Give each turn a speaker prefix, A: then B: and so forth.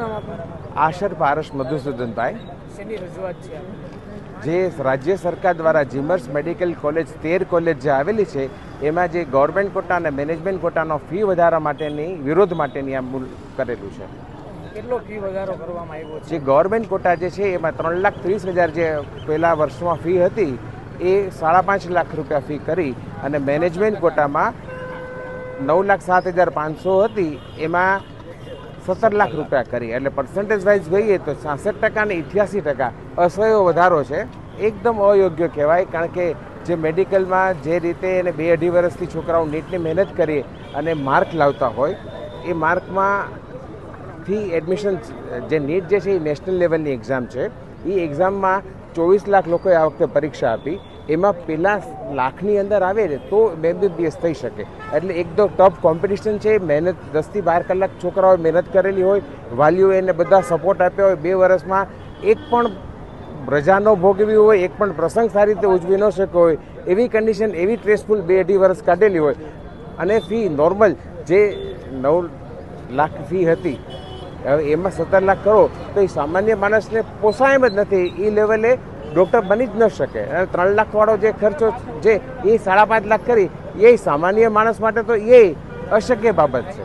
A: નામ આપનું?
B: આશર પારસ મધુસૂદનભાઈ.
A: શેની રજૂઆત છે?
B: જે રાજ્ય સરકાર દ્વારા જીમર્સ મેડિકલ કોલેજ 13 કોલેજ જે આવેલી છે એમાં જે ગવર્મેન્ટ કોટા અને મેનેજમેન્ટ કોટાનો ફી વધારા માટેની વિરોધ માટેની આ કરેલું છે.
A: કેટલો ફી વધારો કરવામાં આવ્યો છે?
B: જે ગવર્મેન્ટ કોટા જે છે એમાં 3,30,000 જે પહેલા વર્ષમાં ફી હતી એ 5.5 લાખ રૂપિયા ફી કરી અને મેનેજમેન્ટ કોટામાં 9,07,500 હતી એમાં 17 લાખ રૂપિયા કરી. એટલે પર્સન્ટેજ વાઇઝ જોઈએ તો 66% અને 88% અસહ્ય વધારો છે. એકદમ અયોગ્ય કહેવાય, કારણ કે જે મેડિકલમાં જે રીતે એને 2-2.5 વર્ષથી છોકરાઓ નીટની મહેનત કરી અને માર્ક લાવતા હોય એ માર્કમાંથી એડમિશન જે નીટ જે છે એ નેશનલ લેવલની એક્ઝામ છે. એ એક્ઝામમાં 24 લાખ લોકોએ આ વખતે પરીક્ષા આપી. એમાં પેલા લાખની અંદર આવે ને તો MBBS થઈ શકે. એટલે એકદમ ટફ કોમ્પિટિશન છે. મહેનત 10થી 12 કલાક છોકરાઓએ મહેનત કરેલી હોય, વાલીઓ એને બધા સપોર્ટ આપ્યા હોય. 2 વર્ષમાં એક પણ રજા ન ભોગવી હોય, એક પણ પ્રસંગ સારી રીતે ઉજવી ન શક્યો હોય, એવી કન્ડિશન, એવી સ્ટ્રેસફુલ 2-2.5 વર્ષ કાઢેલી હોય અને ફી નોર્મલ જે 9 લાખ ફી હતી હવે એમાં 17 લાખ કરો તો એ સામાન્ય માણસને પોસાય એમ જ નથી. એ લેવલે ડૉક્ટર બની જ ન શકે. અને 3 લાખવાળો જે ખર્ચો જે એ 5.5 લાખ કરી એ સામાન્ય માણસ માટે તો એ અશક્ય બાબત છે.